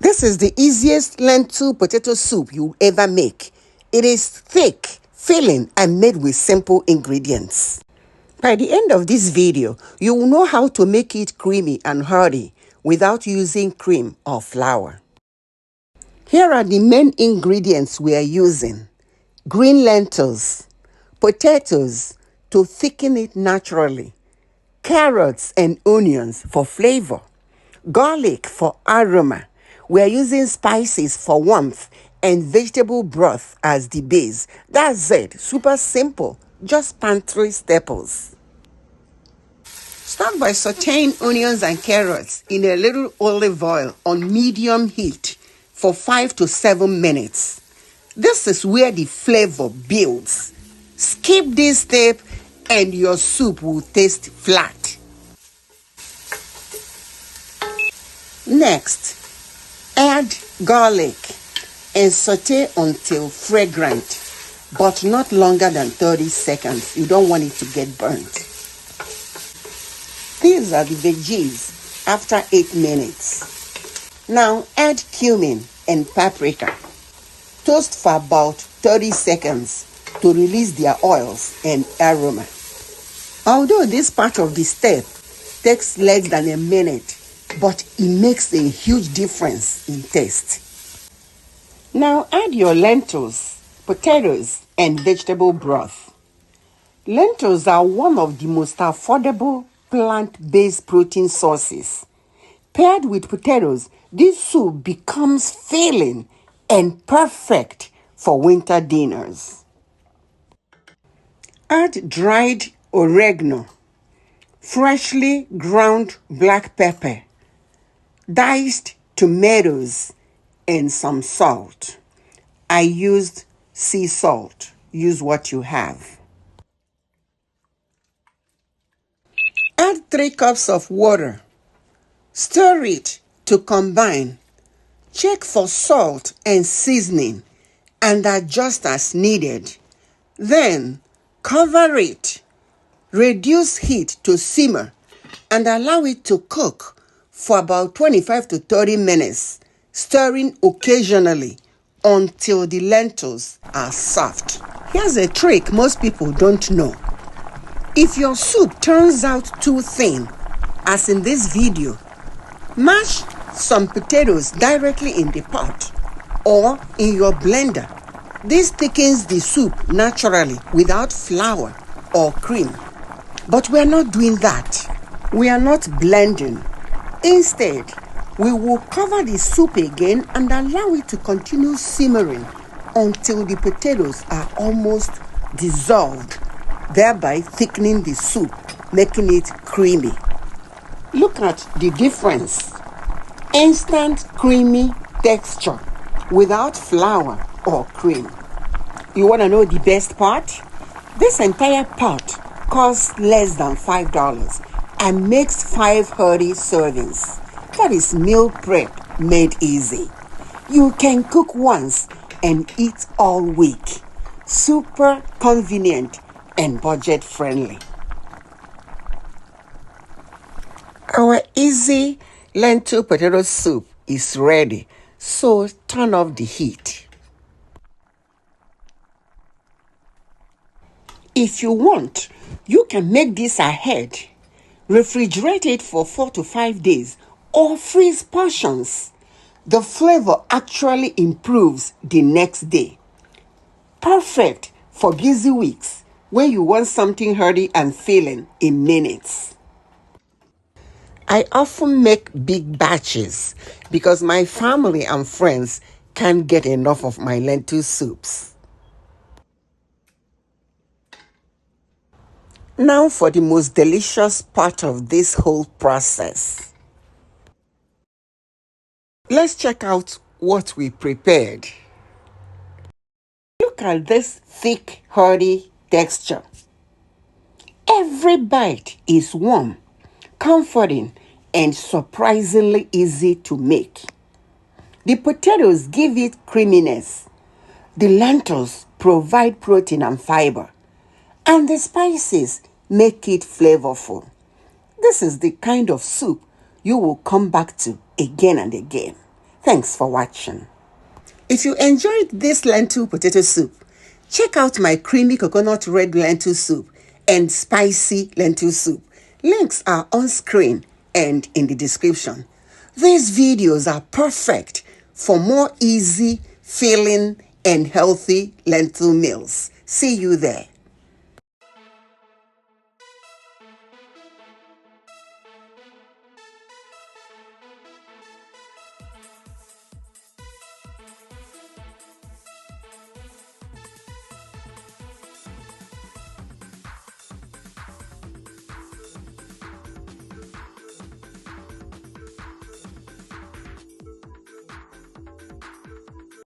This is the easiest lentil potato soup you'll ever make. It is thick, filling, and made with simple ingredients. By the end of this video, you will know how to make it creamy and hearty without using cream or flour. Here are the main ingredients we are using. Green lentils, potatoes to thicken it naturally, carrots and onions for flavor, garlic for aroma. We are using spices for warmth and vegetable broth as the base. That's it. Super simple. Just pantry staples. Start by sauteing onions and carrots in a little olive oil on medium heat for 5 to 7 minutes. This is where the flavor builds. Skip this step and your soup will taste flat. Next, add garlic and saute until fragrant, but not longer than 30 seconds. You don't want it to get burnt. These are the veggies after 8 minutes. Now add cumin and paprika. Toast for about 30 seconds to release their oils and aroma. Although this part of the step takes less than a minute, but it makes a huge difference in taste. Now add your lentils, potatoes, and vegetable broth. Lentils are one of the most affordable plant-based protein sources. Paired with potatoes, this soup becomes filling and perfect for winter dinners. Add dried oregano, freshly ground black pepper, diced tomatoes, and some salt. I used sea salt. Use what you have. Add 3 cups of water. Stir it to combine. Check for salt and seasoning and adjust as needed. Then cover it. Reduce heat to simmer and allow it to cook for about 25 to 30 minutes, stirring occasionally until the lentils are soft. Here's a trick most people don't know. If your soup turns out too thin, as in this video, mash some potatoes directly in the pot or in your blender. This thickens the soup naturally without flour or cream. But we are not doing that. We are not blending. Instead, we will cover the soup again and allow it to continue simmering until the potatoes are almost dissolved, thereby thickening the soup, making it creamy. Look at the difference. Instant creamy texture without flour or cream. You want to know the best part? This entire pot costs less than $5 and makes 5 hearty servings. That is meal prep made easy. You can cook once and eat all week. Super convenient and budget friendly. Our easy lentil potato soup is ready, so turn off the heat. If you want, you can make this ahead, refrigerate it for 4 to 5 days, or freeze portions. The flavor actually improves the next day. Perfect for busy weeks when you want something hearty and filling in minutes. I often make big batches because my family and friends can't get enough of my lentil soups. Now for the most delicious part of this whole process. Let's check out what we prepared. Look at this thick, hearty texture. Every bite is warm, comforting, and surprisingly easy to make. The potatoes give it creaminess. The lentils provide protein and fiber. And the spices make it flavorful. This is the kind of soup you will come back to again and again. Thanks for watching. If you enjoyed this lentil potato soup, check out my creamy coconut red lentil soup and spicy lentil soup. Links are on screen and in the description. These videos are perfect for more easy, filling, and healthy lentil meals. See you there.